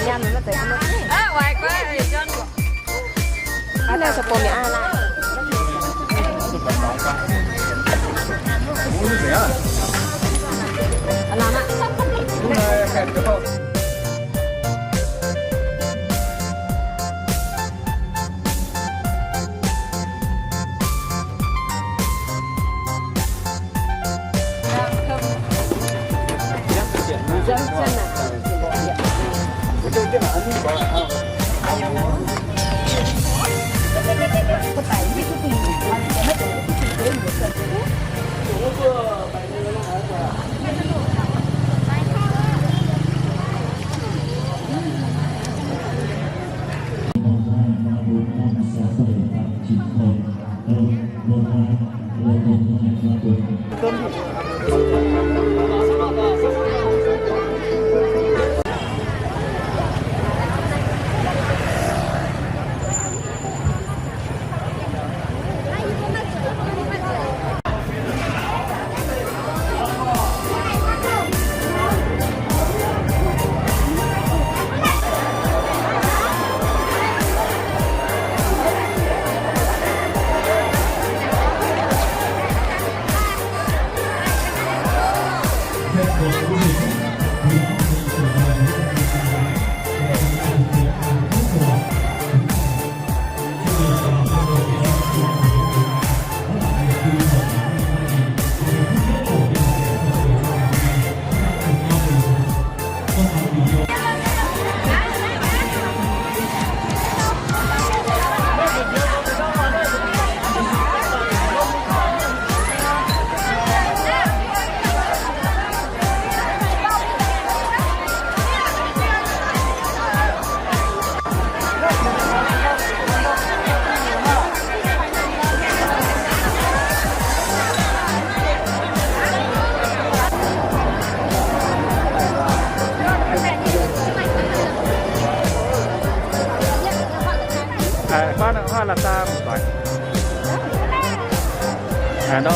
nhầm nó tới không mất à ngoài quá thì chân cái này sập bồn thì ai lại làm ạ dân chân hoa là ta một vài nó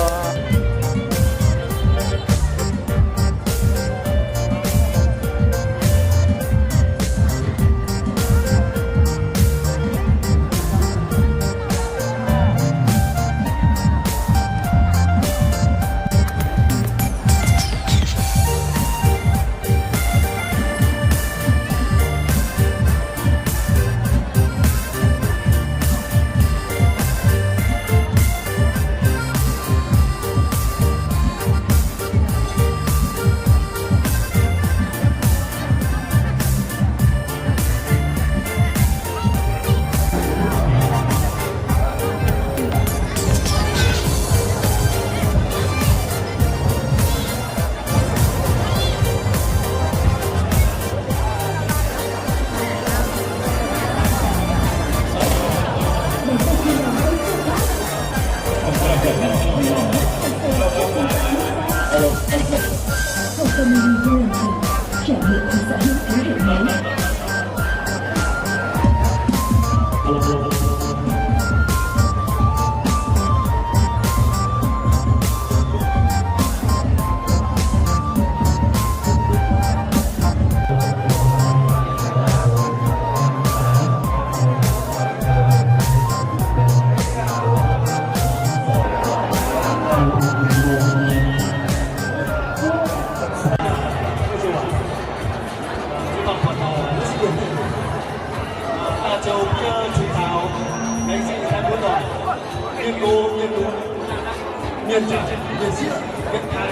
nhân trả nhân sĩ nhân thái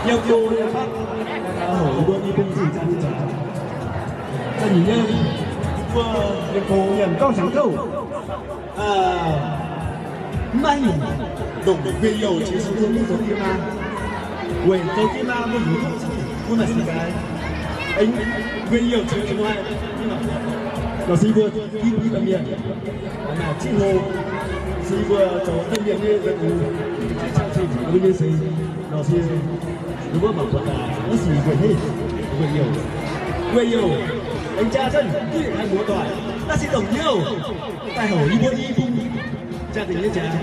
nhiều cô nhân pháp ở đôi đi bên gì ra đi trả cho nhìn nhân vừa nhân cô nhân cao sáng câu mai đồng về yêu chỉ số thông minh kim ma quên số kim ma một người không là gì cái anh về yêu chỉ số ngoài nó sĩ vừa khi đi làm việc là chị hồ sĩ vừa cho tâm việc như vậy trang trình như như sĩ nó sĩ đúng không bảo là nó sĩ quên hết quên nhiều anh cha dân khi hai bố tỏi ta sẽ tổng nhiều tại hỏi đi buôn đi phung cha tình như cha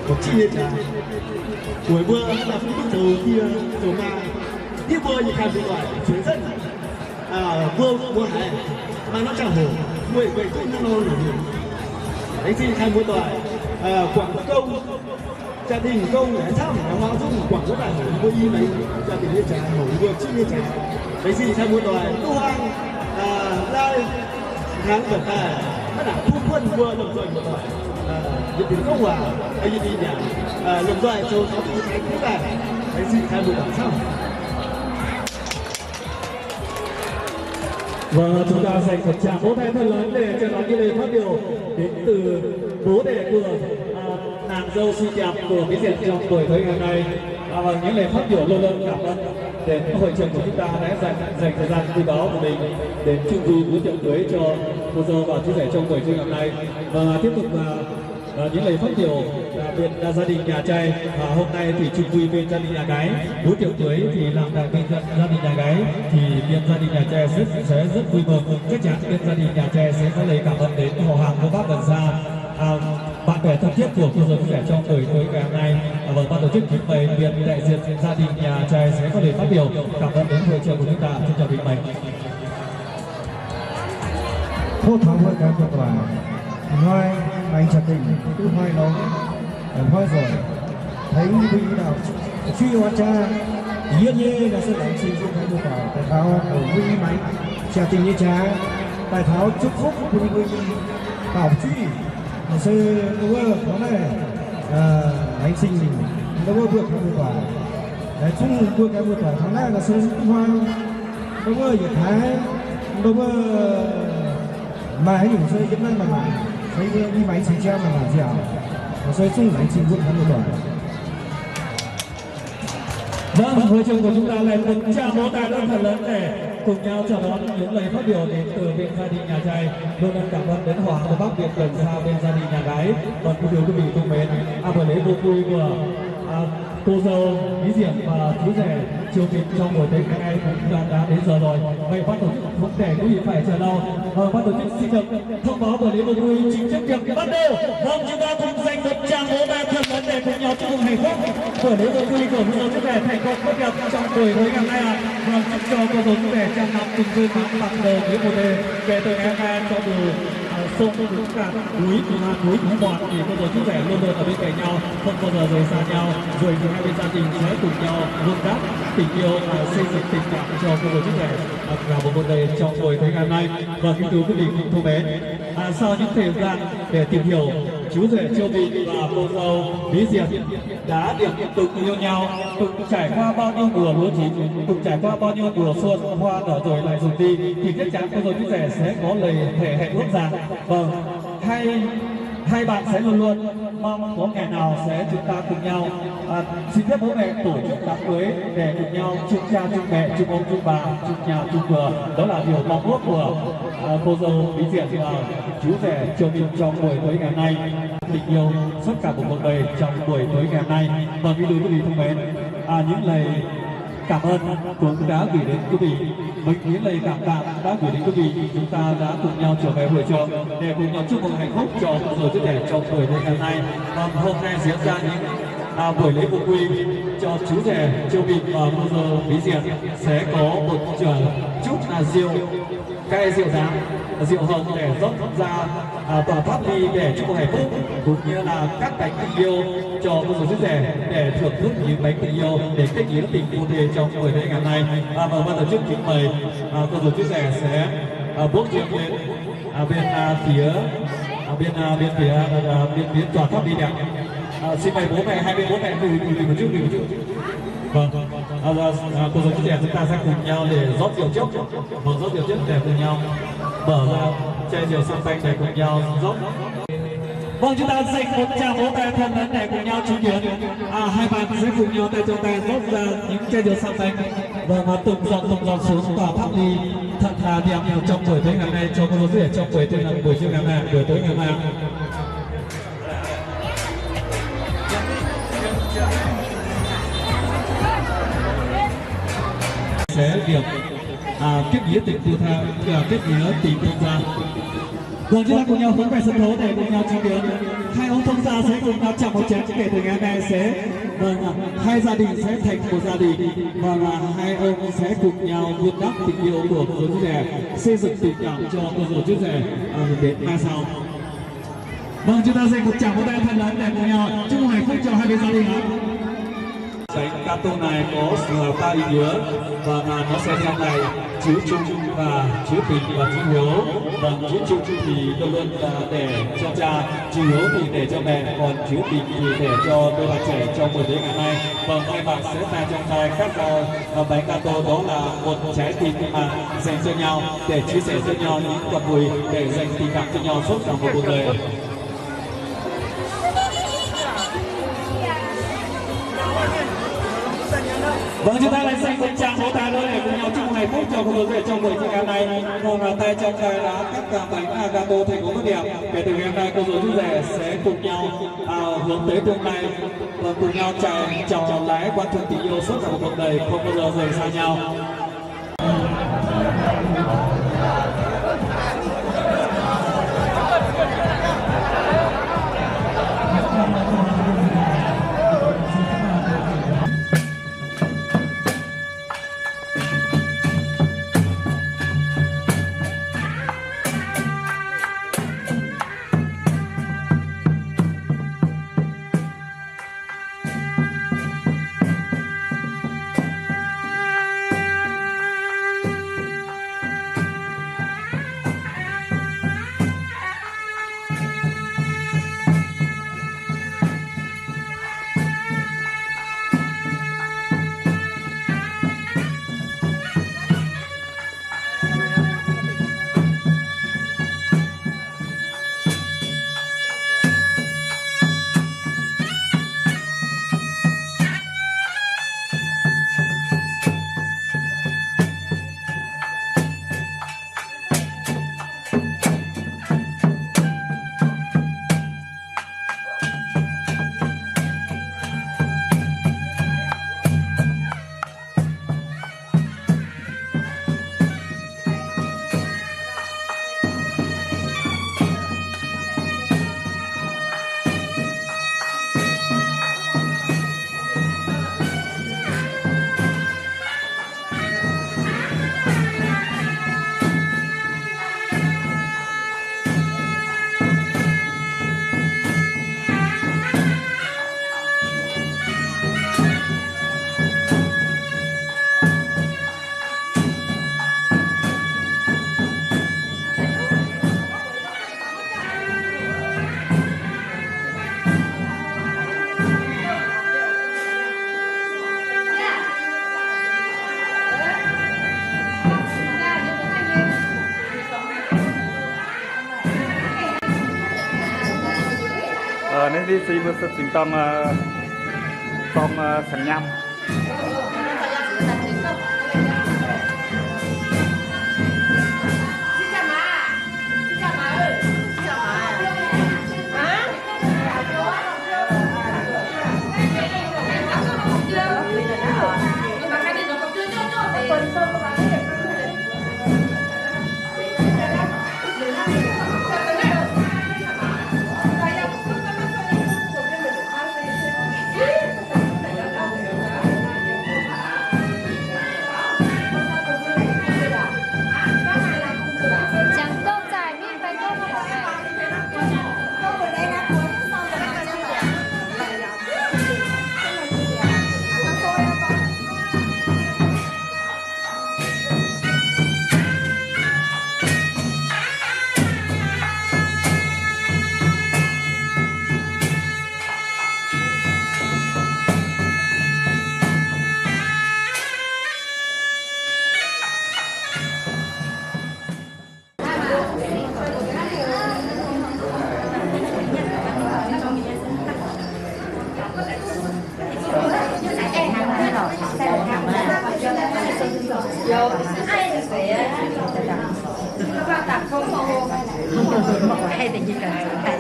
một chi như cha buổi bữa là phút đầu kia đầu mà tiếp bơi như khai bố tỏi chuyến dân vua vua hải mà nó chẳng hồ người người cũng nó nổi đấy xin khai múa tỏi quảng công gia đình công để thăm hóa dung quảng quốc đại hội vui mấy gia đình như trà nổi vượt chữ như trà đấy xin khai múa tỏi tu hoang lai tháng gần ta nó đã thu quân vua lồng rồi một tỏi những tiếng không hòa ấy như đi nhà lồng rồi châu sáu thứ thành thứ này đấy xin khai múa tỏi xong. Và chúng ta dành một tràng vỗ tay thật lớn để chào đón những lời phát biểu đến từ bố đẻ của nàng dâu xinh đẹp của Mỹ Diện trong buổi tối ngày hôm nay. Và những lời phát biểu luôn luôn cảm ơn đến hội trường của chúng ta đã dành thời gian quý báu của mình đến chung vui bữa tiệc cưới cho cô dâu và chú rể trong buổi trưa ngày hôm nay. Và tiếp tục những lời phát biểu bên gia đình nhà trai. Hôm nay thì chung vui bên gia đình nhà gái, bữa tiệc cưới thì làm tại bên gia đình nhà gái thì bên gia đình nhà trai sẽ rất vui mừng. Chắc chắn bên gia đình nhà trai sẽ có lời cảm ơn đến họ hàng cô bác gần xa, bạn bè thân thiết của cô dâu chú rể trong buổi tối ngày hôm nay. Và ban tổ chức kính mời bên đại diện gia đình nhà trai sẽ có lời phát biểu cảm ơn đến hội trường của chúng ta. Xin chào kính mời. Phố thảo hội các tập đoàn Hoài anh chặt tình cứ hoài nó hoài rồi thấy vì nào truy hoa cha yên như là sự đánh sinh không được vào tại tháo ở vui máy chặt tình như cha tại tháo chúc phúc vui vui bảo truy sư đúng không đó này anh sinh nó có vượt không được vào đấy chung vượt cái vượt vào tháng này là sư hoa đúng không vậy thái đúng không mà hãy dùng rơi rất năng mà thấy đi máy chính treo mà làm gì ạ rơi chung máy chính vượt hắn một đoạn. Vâng, hội trường của chúng ta lại một tràng vỗ tay rất thật lớn để cùng nhau chào đón những lời phát biểu đến từ bên gia đình nhà trai. Luôn luôn cảm ơn đến hoàng của bác Việt gần xa bên gia đình nhà gái. Còn quý vị thân mến, buổi lễ vô vui của cô dâu Mỹ Diện và chú rể chiều kịch trong buổi tối ngày nay cũng đã đến giờ rồi. Vậy ban tổ chức không để quý vị phải chờ lâu. Ban tổ chức xin được thông báo buổi lễ vô vui chính thức được bắt đầu. Vâng, chúng ta cùng dành một tràng vỗ tay thật lớn để cùng nhau chúc mừng hạnh phúc buổi lễ vô vui của cô dâu chú rể thành công tốt đẹp trong buổi tối ngày hôm nay. Vâng, chúc cho cô dâu chú rể trăm năm cùng vui nắng bằng đời nghĩa một đề kể từ ngày hôm nay cho dù sông cũng cả núi cũng ngọt thì cô dâu chú rể luôn luôn ở bên cạnh nhau, không bao giờ rời xa nhau. Rồi thì hai bên gia đình sẽ cùng nhau vun đắp tình yêu và xây dựng tình cảm cho cô dâu chú rể là một cuộc đời trong buổi tối ngày hôm nay. Và kính thưa quý vị cùng thân mến, sau những thời gian để tìm hiểu chú rể Châu Vy và cô dâu Mỹ Diện đã được từng yêu nhau, từng trải qua bao nhiêu mùa lúa chín, từng trải qua bao nhiêu mùa xuân hoa nở rồi lại rụng đi, thì chắc chắn cô dâu chú rể sẽ có lời thề hẹn ước rằng vâng hai bạn sẽ luôn luôn mong có ngày nào sẽ chúng ta cùng nhau xin phép bố mẹ tổ chức đám cưới để cùng nhau chung cha chung mẹ chung ông chung bà chung nhà chung cửa. Đó là điều mong ước của cô dâu Mỹ Diện và chú rể Châu Vy trong buổi tối ngày hôm nay. Tình yêu suốt cả một cuộc đời trong buổi tối ngày hôm nay. Và quý vị thân mến, những lời cảm ơn cũng đã gửi đến quý vị, những lời cảm tạ đã gửi đến quý vị. Chúng ta đã cùng nhau trở về hội trường để cùng nhau chúc mừng hạnh phúc cho cô dâu chú rể trong buổi tối ngày hôm nay. Hôm nay diễn ra những buổi lễ vô quy cho chú rể Châu Vy và cô dâu Mỹ Diện sẽ có một chút rượu cay rượu rán rượu hồng để rót ra tỏa pháp ly để chúc mừng hạnh phúc, cũng như là các bánh tình yêu cho cô dâu chú rể để thưởng thức những bánh tình yêu để kết nghĩa tình phu thê trong buổi lễ ngày hôm nay. Và ban tổ chức kính mời cô dâu chú rể sẽ bước rượu lên bên phía tòa pháp ly đẹp. Xin mời bố mẹ, hai bên bố mẹ từ một chút. Vâng, cô dâu chú rể chúng ta sẽ cùng nhau để rót rượu trước, rót rượu trước để cùng nhau mở ra chai rượu champagne để cùng nhau rót. Vâng, chúng ta dành một tràng vỗ tay thân lớn để cùng nhau chứng kiến hai bạn sẽ cùng nhau tay trong tay rót ra những chai rượu champagne. Vâng, từng giọt xuống tòa pháp ly thật là đẹp trong buổi tối ngày hôm nay cho cô dâu chú rể trong buổi trưa ngày hôm nay, buổi tối ngày hôm nay. Sẽ việc kết nghĩa tình phu thê, kết nghĩa tình thân gia. Vâng, chúng ta cùng nhau hướng về sân khấu để cùng nhau chứng kiến hai ông thông gia sẽ cùng nhau chạm một chén kể từ ngày hôm nay sẽ hai gia đình sẽ thành một gia đình và hai ông sẽ cùng nhau vun đắp tình yêu của cô chú rể, xây dựng tình cảm cho cô chú rể đến mai sau. Vâng, chúng ta dành một tràng vỗ tay thật lớn để cùng nhau chúc hạnh phúc cho hai bên gia đình ạ. Bánh gato này có sự hợp ba ý nghĩa và nó sẽ theo này chữ chung và chữ tình và chữ hiếu. Và chữ chung thì luôn luôn để cho cha, chữ hiếu thì để cho mẹ, còn chữ tình thì để cho đôi bạn trẻ trong buổi tối ngày nay. Và hai bạn sẽ pha trong tay các bánh gato, đó là một trái tim mà dành cho nhau để chia sẻ cho nhau những quả vui, để dành tình cảm cho nhau suốt cả một cuộc đời. Vâng, chúng ta lại dành một tràng vỗ tay nữa để cùng nhau chúc hạnh phúc cho cô chú rể trong buổi tiệc ngày nay. Còn tay trong tay là các bánh gato thành công tốt đẹp. Kể từ ngày hôm nay cô chú rể sẽ cùng nhau hướng tới tương lai và cùng nhau chào lái quan thương tình yêu suốt cả một cuộc đời, không bao giờ rời xa nhau. Nên đi xí bữa sinh tông sẵn nhâm. Hay thì chỉ cần Hãy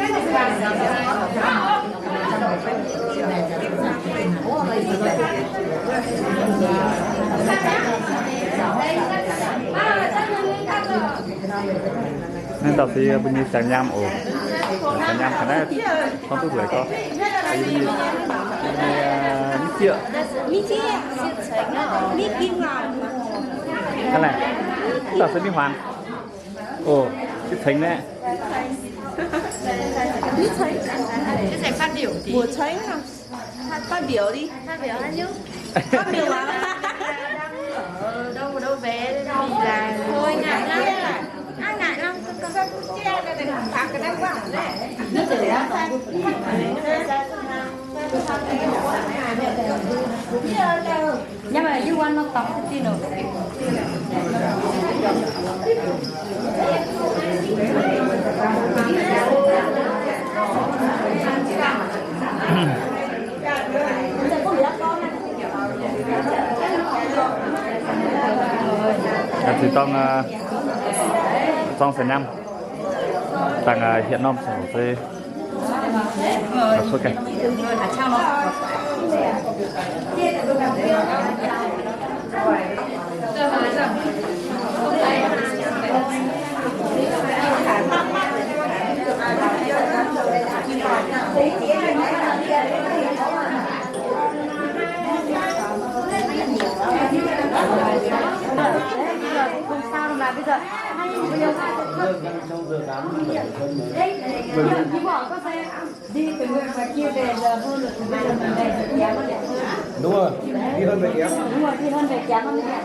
subscribe cho kênh Ghiền Mì Gõ để không bỏ lỡ những video hấp dẫn. nên tao thì bên như chàng nham ổ chàng nham khả năng không tốt tuổi có tại vì như mít triệu cái này tao sẽ mít hoàng ồ mít thánh nè Cái này phát biểu tí. Của thấy không? Phát biểu đi. Phát biểu anh nhớ. Phát biểu à? Ở đâu về đi là thôi ngại lắm. Ai ngại lắm. Nhưng mà you want nó tóc thì nó. thì trong sẽ nhâm tàng hiện nom sẽ phê số cảnh Không sao đâu mà bây giờ đi bỏ có xe đi từ người ngoài kia về giờ hơn được từ bây giờ mình về thì giá nó đẹp hơn. Đúng rồi, đi hơn về kém. Đúng rồi, đi hơn về giá nó mới đẹp.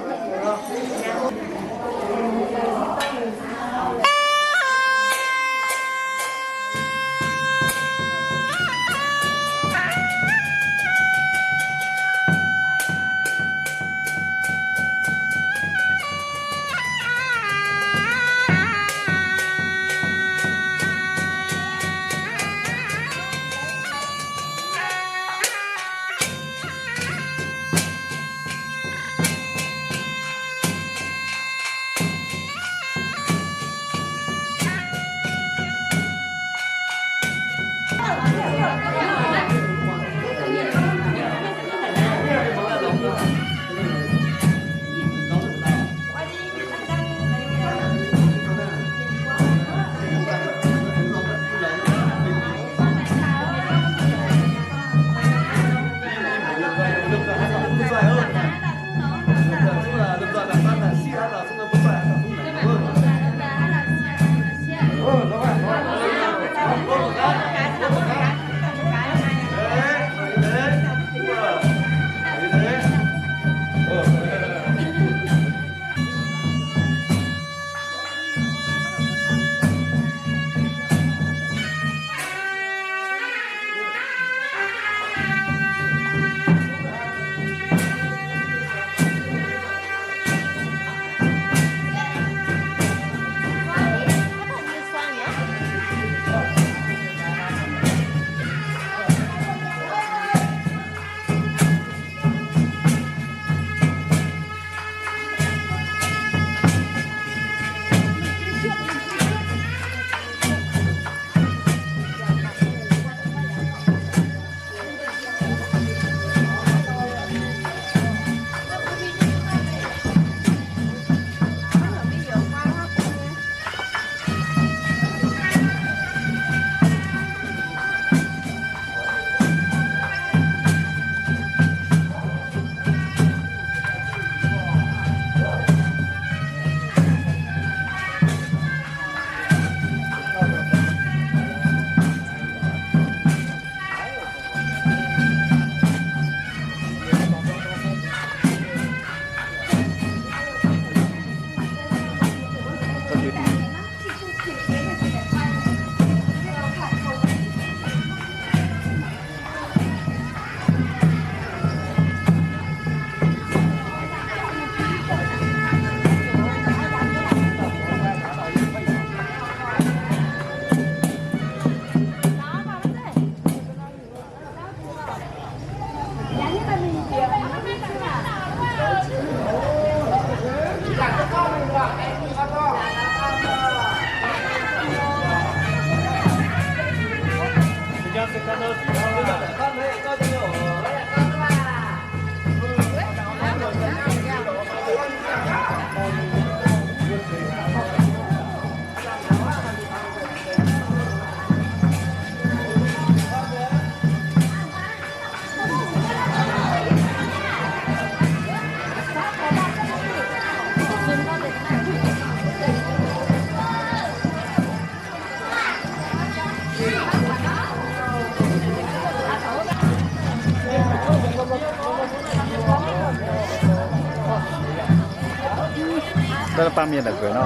这是拌面的鬼呢，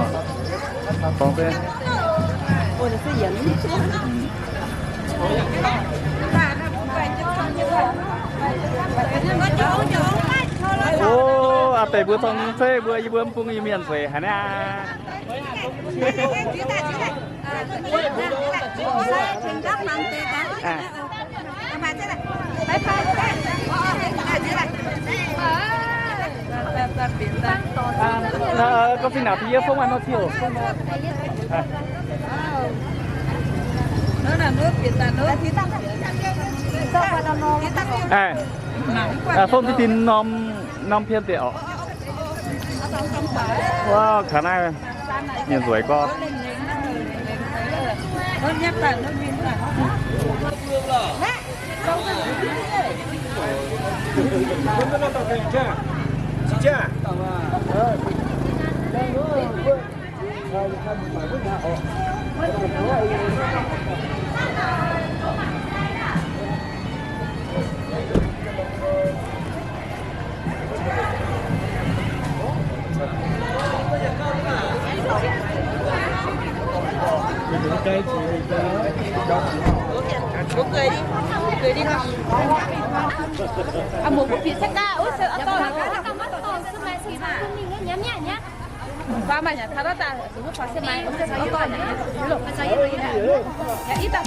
方便。或者是盐。ô à tệ bữa thông phê bữa y bữa pung y miền phê hả na có khi nào thì không ăn nó chiều Nó là nước Việt là nước. không thì tin nom phiên tiệu wow khả năng nhìn tuổi con Nó nhắc là nó viên là. Cười đi con. Một phía sắc ca, ôi sợ to là cái nó to sức mạnh thì mà. Nhắm nhẹ nhá. Ba mày nhà tháo ta, đúng không? Phải xem mày, ông sẽ to to nhỉ. Lộn cái giấy này nè. Ya ít ta.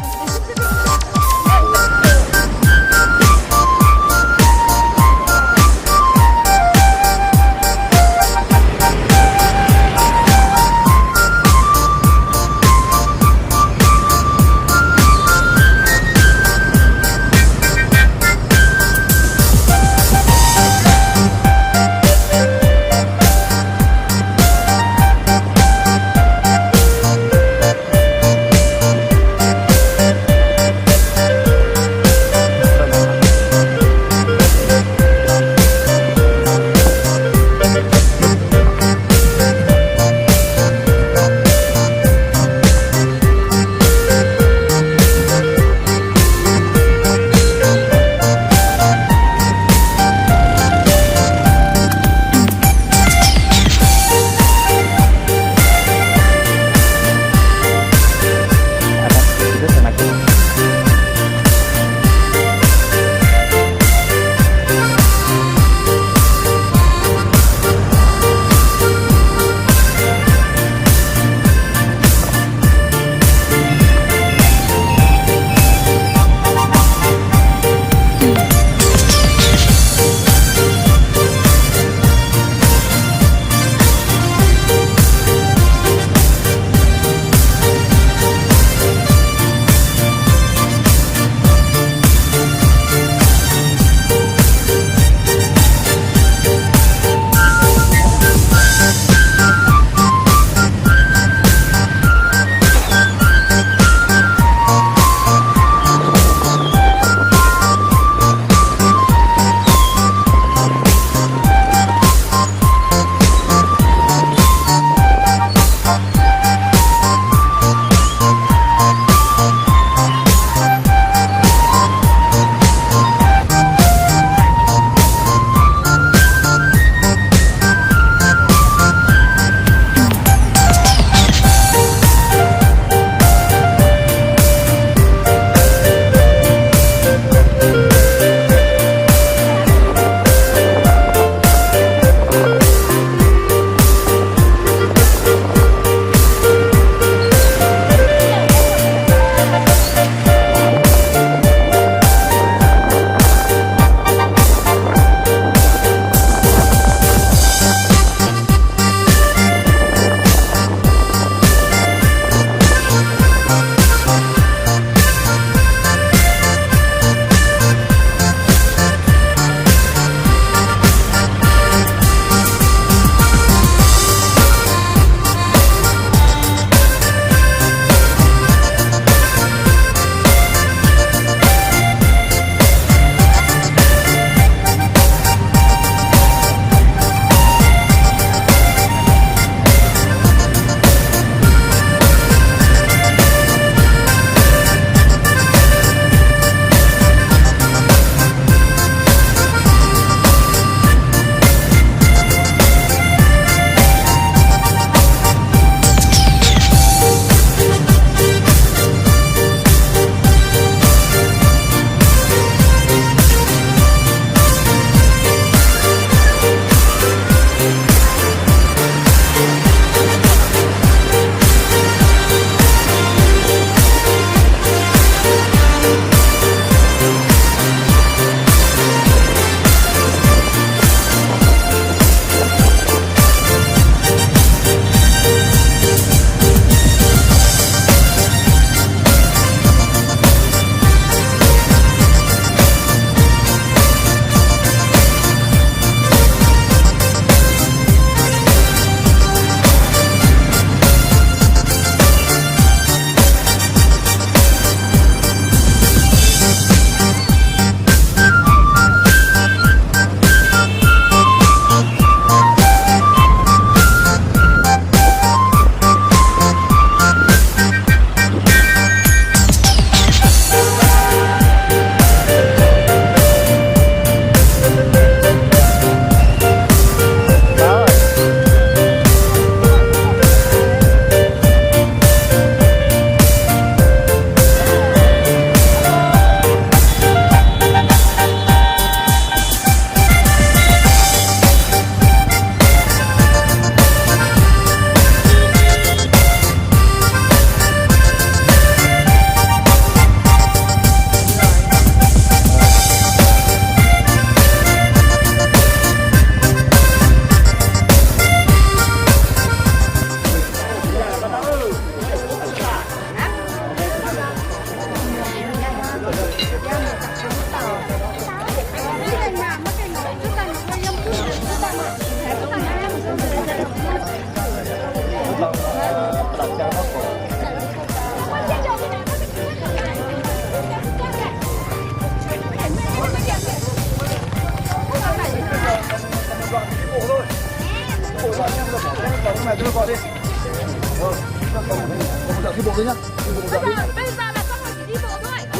Bây giờ là xong rồi chỉ đi bộ thôi. Tất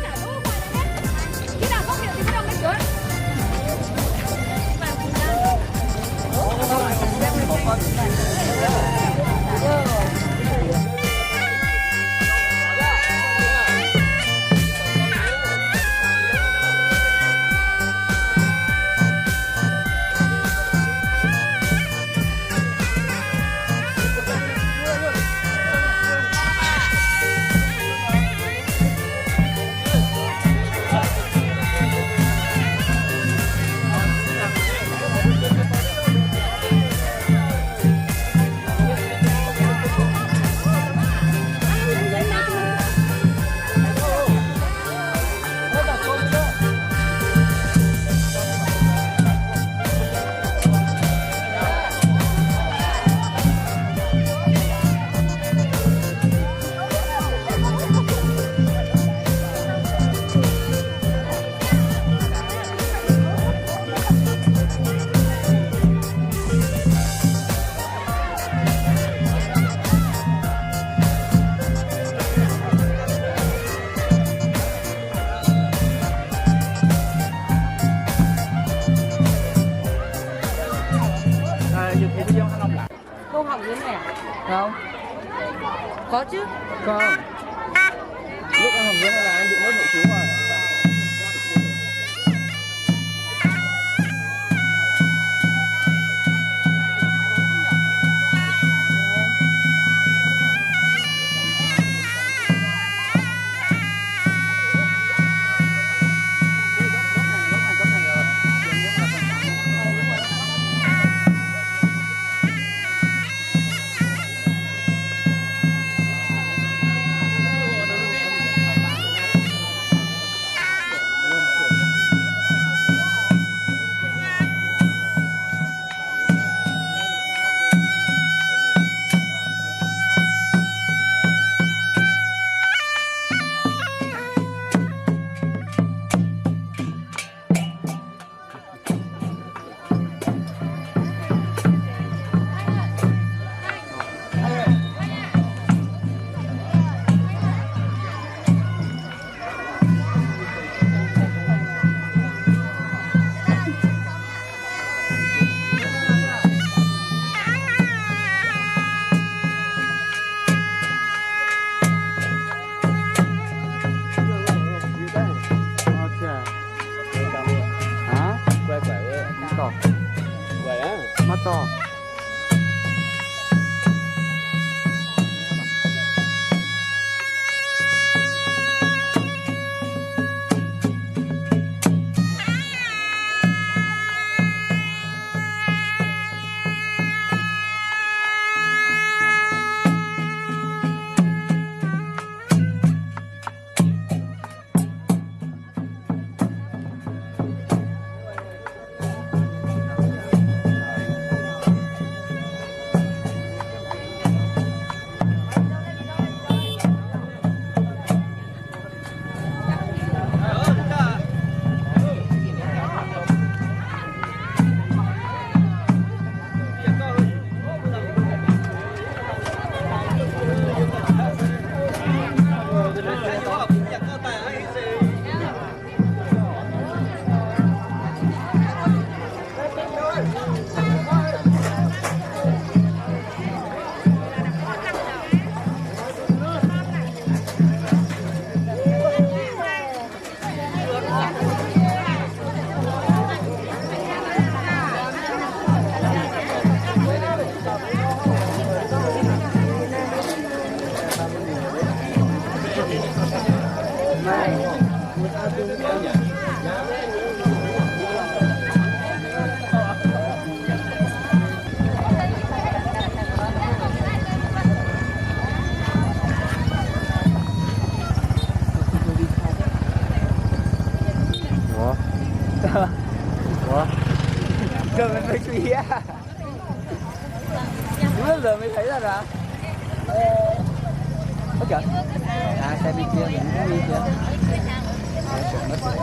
cả đỗ ngoài đấy. Khi nào không hiểu thì bắt đầu lên dưới. Cô học dưới này à? Không, Có chứ. không. Lúc em học dưới này là em bị mất nội trú rồi. Mắt to. Ủa? Giờ mình mới chú ý à? Đúng là giờ mới thấy ra hả? Ơ kìa. À, xe bên kia, mình cũng đi kia. Xe mất rồi.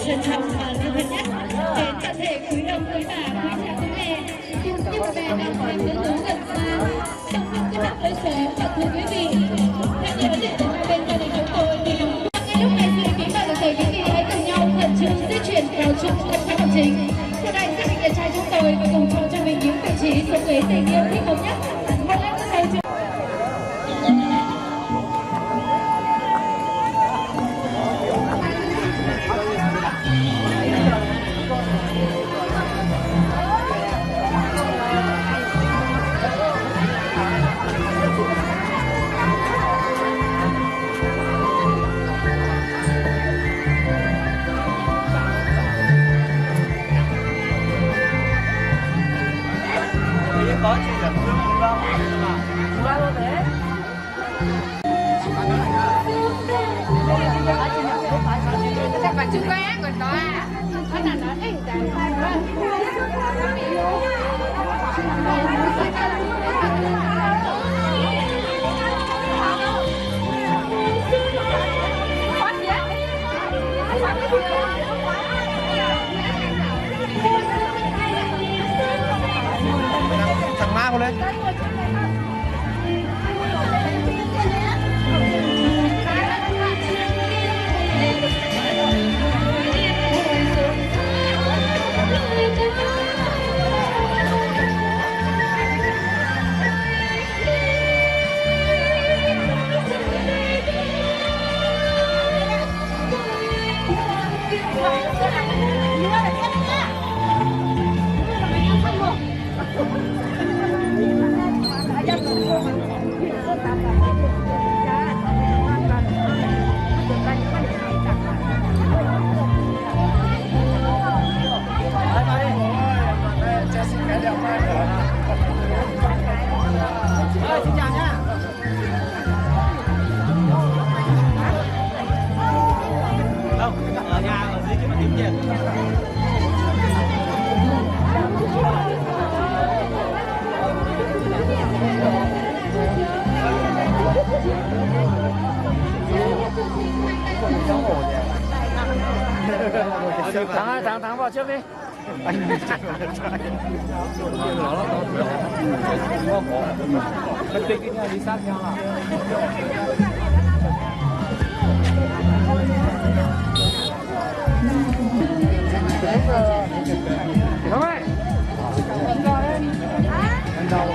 trân trọng và thân nhất đến toàn thể quý ông quý bà quý cha quý mẹ cùng như một bè đang xem nữ tướng gần xa trong những cái năm tới số và thưa quý vị theo như vấn đề của hai bên gia đình chúng tôi thì ngay lúc này xin kính mời toàn thể quý vị hãy cùng nhau khẩn trương di chuyển vào trung tâm khai mạc chính. Sau đây gia đình nhà trai chúng tôi và cùng chọn cho mình những vị trí số ghế tình yêu thích hợp nhất. Một em sẽ đầu có chuyện là không đâu mà qua luôn đấy. Các bạn chưa quen còn đó à? Nó là nó ấy thằng ma con lên. Ở nhà ở dưới kia mà kiếm tiền. Thắng vào trước đi. Anh phân tích cái nhau đi sát nhau à? Không ơi. Anh đâu?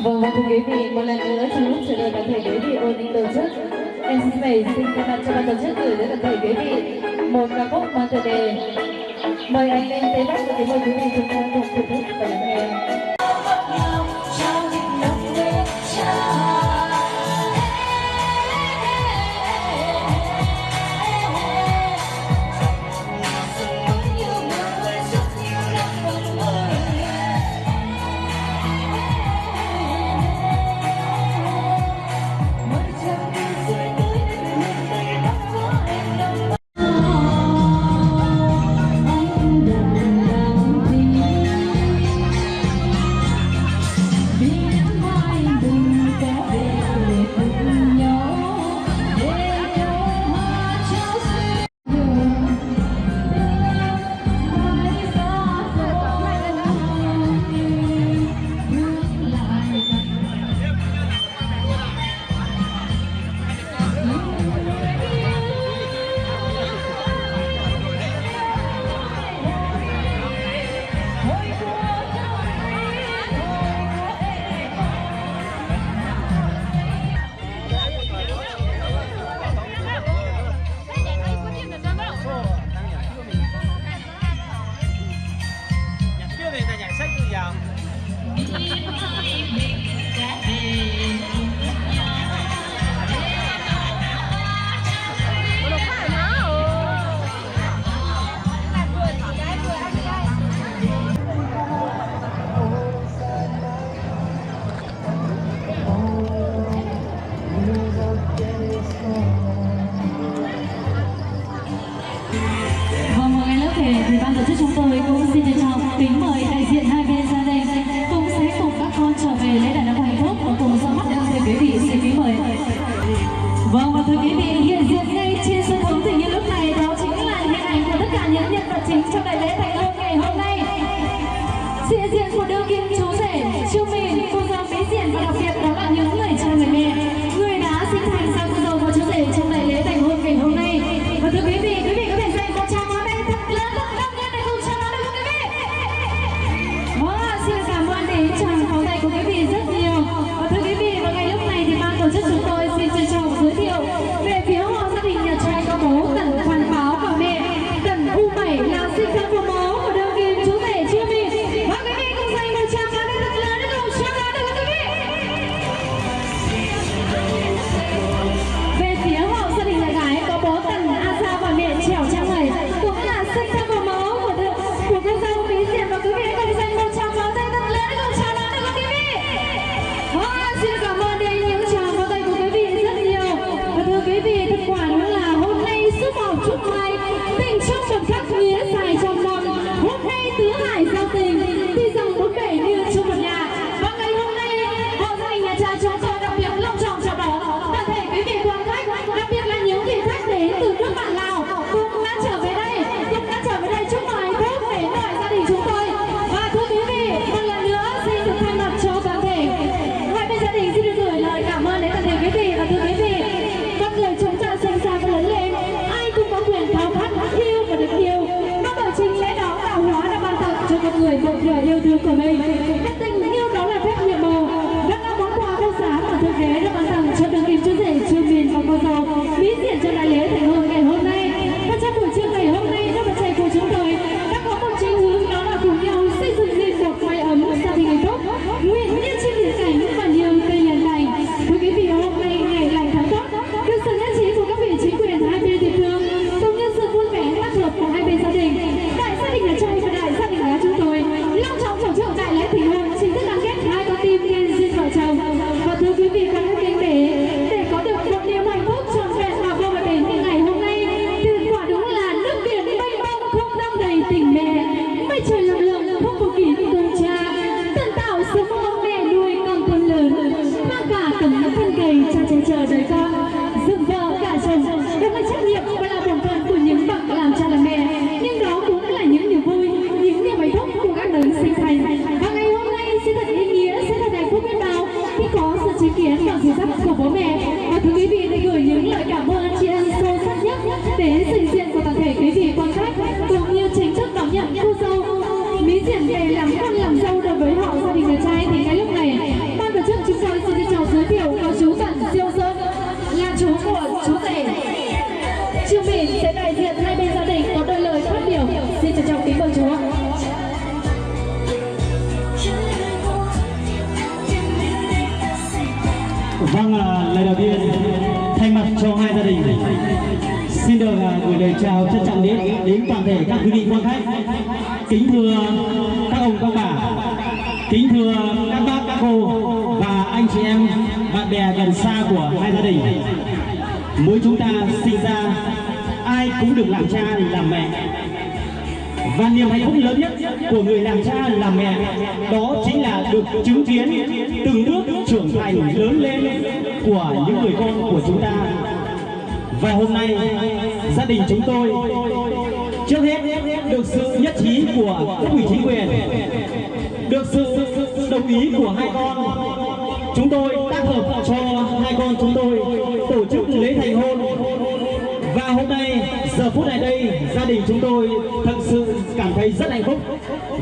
Vâng, thưa quý vị, một lần nữa trong lúc chờ đợi toàn thể quý vị ôn định tổ chức, em xin mời xin thay mặt cho ban tổ chức gửi đến toàn thể quý vị một ca khúc mang tựa đề Mời anh lên tế bác và kính mời quý vị chúng ta cùng thưởng thức và lắng nghe. quý vị hiện diện ngay trên sân khấu tình như lúc này, đó chính là hình ảnh của tất cả những nhân vật chính trong đại lễ thành hôn ngày hôm nay. Diện diện của đương kim chú rể, Trương Mìn, cô dâu Mỹ Diện và đặc biệt đó là những người cha người mẹ, người đã sinh thành ra cô dâu và chú rể trong đại lễ thành hôn ngày hôm nay. Và thưa quý vị có thể dành một tràng pháo tay thật lớn thật đông nhất để cùng chào đón được quý vị. Xin cảm ơn đến tràng pháo tay của quý vị rất nhiều. Và thưa quý vị, vào ngày lúc này thì ban tổ chức chúng tôi xin trân trọng giới thiệu về phía họ gia đình nhà trai có bố Tần Hoàn Pháo và mẹ Tần U7 là sinh thân của bố của đương kim chú rể Trương Mìn. Và quý vị cùng dành một tràng pháo tay thật lớn để cùng chào đón được quý vị. Về phía họ gia đình nhà gái có bố Tần A Sa và mẹ Trẻo Trang Mẩy cũng là sinh thân của bố của cô dâu Mỹ Diện. Và quý vị cùng dành một tràng pháo tay thật lớn để cùng chào đón được quý vị. Xin cảm ơn đây những tràng pháo tay của quý vị rất nhiều. Và thưa quý vị, thật quả đúng là hôm nay giúp họ chúc mai tình trong đậm khắc nghĩa dài trong năm. Hôm nay tứ hải giao tình, tuy rằng bốn bể như chung một nhà. Và ngày hôm nay họ gia đình nhà trai chúng tôi đặc biệt long trọng chào đón toàn thể quý vị quan khách, đặc biệt là những vị khách đến từ nước bạn Lào cũng đã trở về đây, chúc mừng hạnh phúc đến mọi gia đình chúng tôi. Và thưa quý vị, một lần nữa xin được thay mặt cho toàn thể hai bên gia đình xin được gửi lời cảm ơn đến toàn thể quý vị. Và thưa quý vị, con người chúng ta sinh ra và lớn lên, ai cũng có quyền khao khát yêu và được yêu. Nó bởi chính lẽ đó tạo hóa đã ban tặng cho con người một nửa yêu thương của mình. Cái tình yêu đó là phép nhiệm màu, đó là món quà vô giá mà thượng đế đã ban tặng cho đương kim chú rể Trương Mìn và cô dâu Mỹ Diện trong đại lễ thành hôn ngày hôm nay. Và trong buổi trưa ngày hôm nay, các bạn trẻ của chúng tôi đã có một chính hướng, đó là cùng nhau xây dựng nên một mái ấm gia đình hạnh phúc, nguyện nhân trên biển cảnh và nhiều cây hiền lành. Thưa quý vị, hôm nay ngày lành tháng tốt, được sự nhất trí của các vị chính quyền hai bên địa phương cùng nhân sự vui vẻ tác hợp của hai bên gia đình, đại gia đình nhà trai và đại gia đình nhà chúng tôi long trọng tổ chức đại lễ thành hôn chính thức gắn kết hai con tim liên duyên vợ chồng. Và thưa quý vị, con hãy kính để có được một niềm hạnh phúc trọn vẹn và vô bờ bến như ngày hôm nay thì quả đúng là nước biển mênh mông không đong đầy tình mẹ, mây trời lặng lặng không có kỷ công cha, tận tạo sớm mong mẹ nuôi con thêm lớn, mang cả tấm thân cày cha che chở đời con, dựng vợ cả chồng. Đó là trách nhiệm và là bổn phận của những bậc làm cha làm mẹ, nhưng đó cũng là những niềm vui, những niềm hạnh phúc của các đấng sinh thành. Và ngày hôm nay sẽ thật ý nghĩa, sẽ thật hạnh phúc biết bao khi có sự chứng kiến và dìu dắt của bố mẹ. Và thưa quý vị, để gửi những lời cảm ơn tri ân sâu sắc nhất đến trình diện của toàn thể quý vị quan khách, cũng như chính thức đón nhận cô dâu Mỹ Diện về làm con làm dâu đối với họ gia đình nhà trai. Thì ngay lúc này, ban tổ chức chúng tôi xin trân trọng giới thiệu có chú Tần Diêu Sơn là chú của chú rể Trương Mìn sẽ đại diện hai bên gia đình có đôi lời phát biểu. Xin trân trọng kính mời chú ạ. Vâng, lời đầu tiên thay mặt cho hai gia đình xin được gửi lời chào trân trọng đến toàn thể các quý vị quan khách. Kính thưa các ông các bà, kính thưa các bác các cô và anh chị em bạn bè gần xa của hai gia đình. Mỗi chúng ta sinh ra ai cũng được làm cha làm mẹ, và niềm hạnh phúc lớn nhất của người làm cha làm mẹ đó chính là được chứng kiến từng bước trưởng thành lớn lên của những người con của chúng ta. Và hôm nay gia đình chúng tôi trước hết được sự nhất trí của cấp ủy chính quyền, được sự đồng ý của hai con, chúng tôi tác hợp cho hai con chúng tôi tổ chức lễ thành hôn. Và hôm nay giờ phút này đây, gia đình chúng tôi thật sự cảm thấy rất hạnh phúc,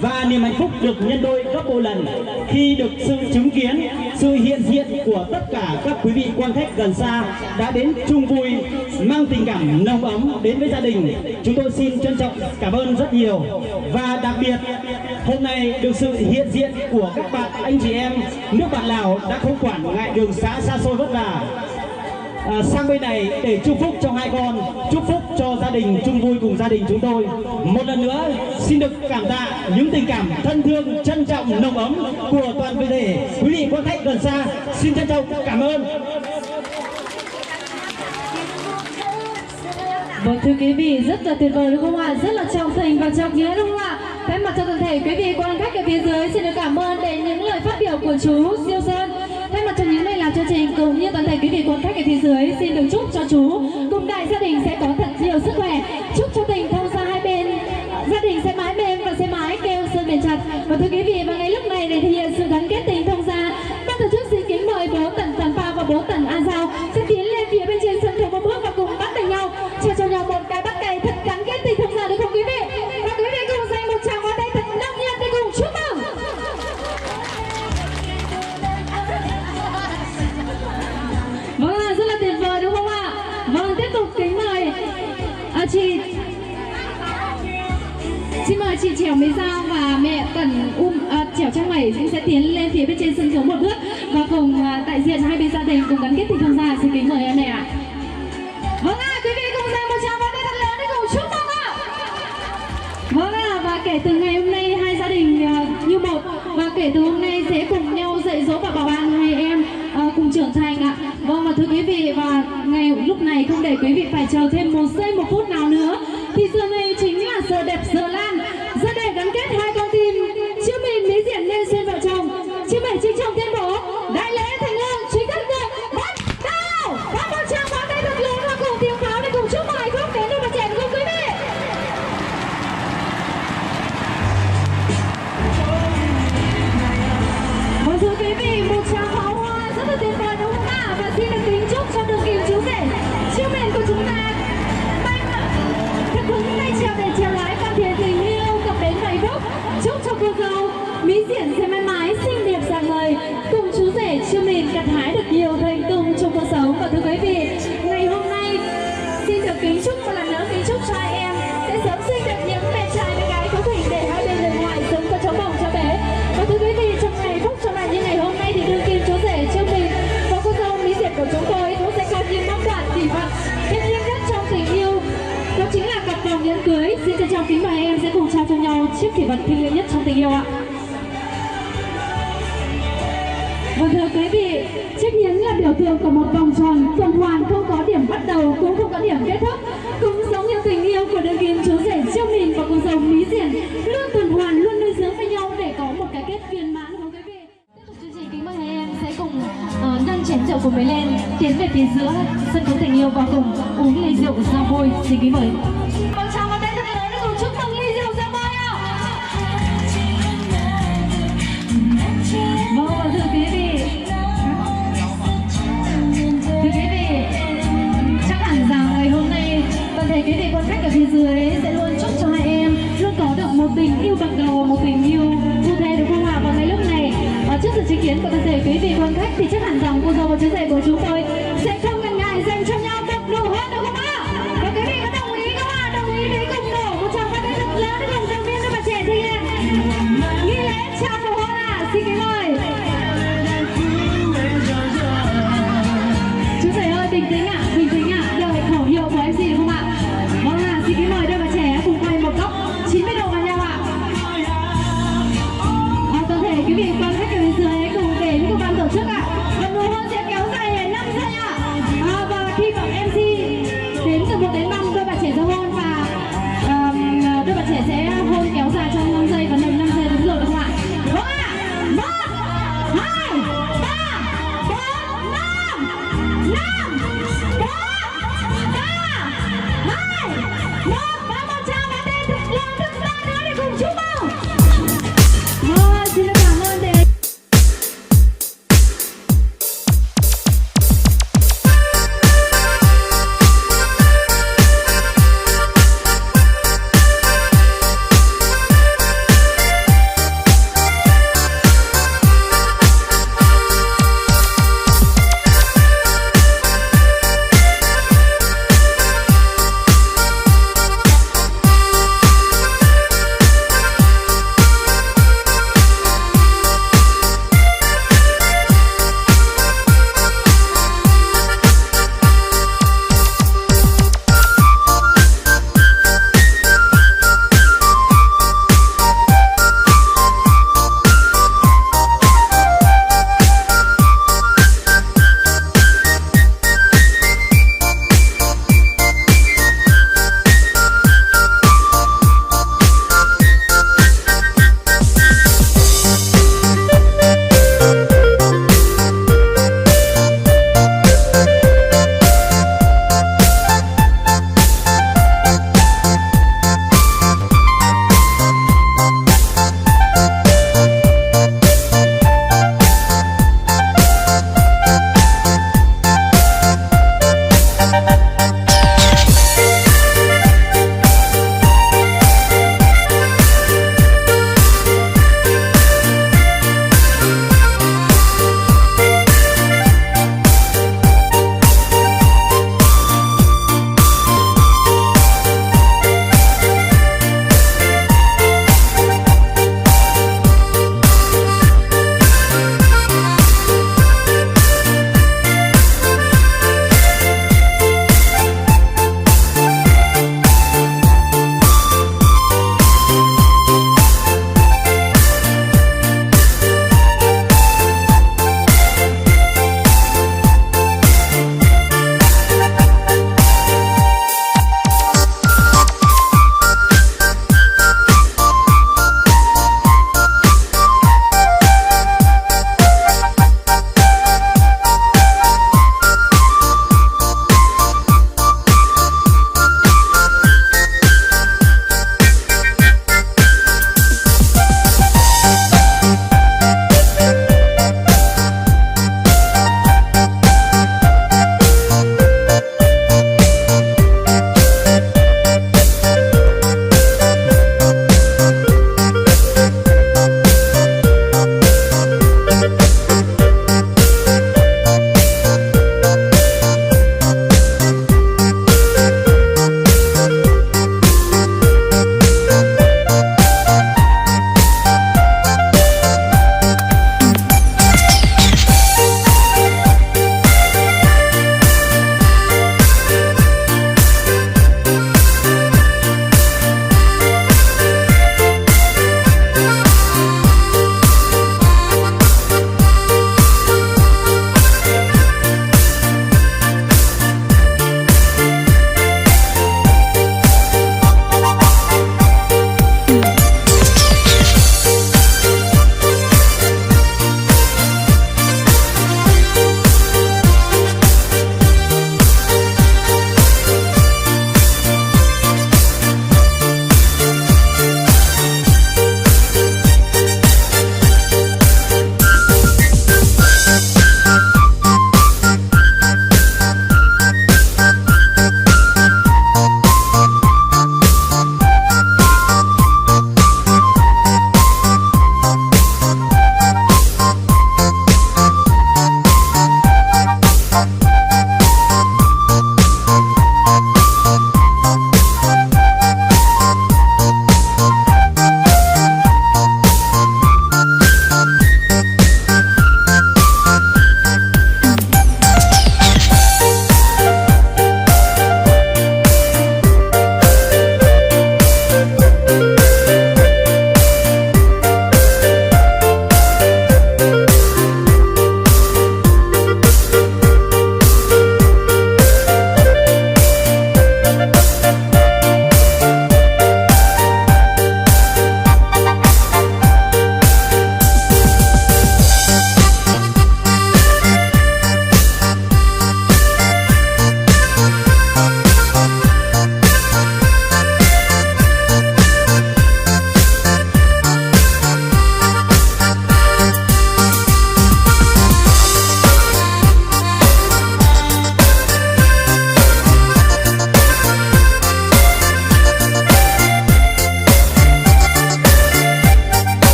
và niềm hạnh phúc được nhân đôi gấp bội lần khi được sự chứng kiến, sự hiện diện của tất cả các quý vị quan khách gần xa đã đến chung vui, mang tình cảm nồng ấm đến với gia đình. Chúng tôi xin trân trọng cảm ơn rất nhiều. Và đặc biệt hôm nay được sự hiện diện của các bạn anh chị em nước bạn Lào đã không quản ngại đường xá xa xôi vất vả sang bên này để chúc phúc cho hai con, chúc phúc cho gia đình chung vui cùng gia đình chúng tôi. Một lần nữa xin được cảm tạ những tình cảm thân thương, trân trọng, nồng ấm của toàn thể quý vị quan khách gần xa. Xin trân trọng cảm ơn. Vâng, thưa quý vị, rất là tuyệt vời đúng không ạ? Rất là trọng tình và trọng nghĩa đúng không ạ? Thay mặt cho toàn thể quý vị quan khách ở phía dưới xin được cảm ơn đến những lời phát biểu của chú Diêu Sơn. Thay mặt cho những người làm chương trình cũng như toàn thể quý vị quan khách ở phía dưới xin được chúc cho chú. Cùng đại gia đình sẽ có thật nhiều sức khỏe. Chúc cho tình thông gia hai bên gia đình sẽ mãi bên và sẽ mãi kêu sơn bền chặt. Và thưa quý vị, và ngay lúc này để thể hiện sự gắn kết tình thông gia, ban tổ chức xin kính mời bố Tần Tần Pa và bố Tần A Giao sẽ tiến lên phía bên trên sân khấu một bước và cùng bắt tay nhau, trao cho nhau một cái bắt tay thật gắn kết tình thông gia, được không quý vị? Và quý vị cùng dành một tràng vào tay thật nồng nhiệt để cùng chúc mừng. Vâng ạ, rất là tuyệt vời đúng không ạ? Vâng, tiếp tục kính mời chị. Xin mời chị Trẻo Mỹ Giao và mẹ Cẩn Trẻo Trang Mẩy sẽ tiến lên phía bên trên sân khấu một bước và cùng đại diện hai bên gia đình cùng gắn kết tình thông gia. Xin kính mời em mẹ ạ. Vâng ạ, quý vị cùng dành một tràng vào tay thật lớn để cùng chúc mừng ạ. Vâng ạ, và kể từ ngày hôm nay hai gia đình như một, và kể từ hôm nay sẽ cùng nhau dạy dỗ và bảo ban hai em cùng trưởng thành ạ. Vâng, và thưa quý vị, và ngày lúc này không để quý vị phải chờ thêm một giây một phút nào nữa, thì giờ này chính là giờ đẹp giờ lan, giờ để gắn kết hai con tim Chiêu Mìn Mỹ Diện nên xuyên vợ chồng. Chiêu Mìn chính chồng tuyên bố đại lễ thành hôn chính thức được bắt đầu. Và một tràng pháo tay thật lớn và cùng tiếng pháo để cùng chúc mừng hạnh phúc đến đôi bạn trẻ cùng quý vị. Vâng, thưa quý vị, một tràng pháo hoa rất là tuyệt vời đúng không ạ? Và xin được kính chúc cho đường kim chú rể Chiêu Mìn của chúng ta thật hứng tay trèo để trèo lái con thuyền tình yêu cập bến hạnh phúc. Chúc cho cô dâu Mỹ Diện sẽ mãi mãi xinh đẹp rạng ngời, cùng chú rể Chiêu Mìn gặt hái được nhiều thành công trong cuộc sống. Và thưa quý vị, ngày hôm nay xin được kính chúc một lần nữa, kính chúc cho hai em sẽ sớm sinh được những mẹ trai bé gái có thỉnh để hai bên người ngoài sớm có cháu bồng cháu bé. Và thưa quý vị, trong ngày phúc trong ngày như ngày hôm nay thì đương kim chú rể Chiêu Mìn và cô dâu Mỹ Diện của chúng tôi cũng sẽ có những mong đoạn kỷ vật thiêng liêng nhất trong tình yêu, đó chính là cặp vòng nhẫn cưới. Xin trân trọng kính mời em sẽ cùng trao cho nhau chiếc kỷ vật thiêng liêng nhất trong tình yêu ạ. Và thưa quý vị, chiếc nhẫn là biểu tượng của một vòng tròn tuần hoàn, không có điểm bắt đầu cũng không có điểm kết thúc, cũng giống như tình yêu của đương kim chú rể Chiêu Mìn và cô dâu Mỹ Diện luôn tuần hoàn, luôn nuôi dưỡng với nhau để có một cái kết viên mãn. Không quý vị, tiếp tục chương trình kính mời hai em sẽ cùng nâng chén rượu của mình lên, tiến về phía giữa sân khấu tình yêu và cùng uống ly rượu ra vui. Xin kính mời. Một tràng vào tay thật lớn để cùng chúc mừng ly rượu ra vui ạ. Vâng, và thưa quý vị, chắc hẳn rằng ngày hôm nay toàn thể quý vị quan khách ở phía dưới sẽ luôn chúc cho hai em luôn có được một tình yêu bằng đầu, một tình yêu cụ thể đúng không ạ? Và ngay lúc này trước sự chứng kiến của toàn thể quý vị quan khách thì chắc hẳn rằng cô dâu và chú rể của chúng tôi sẽ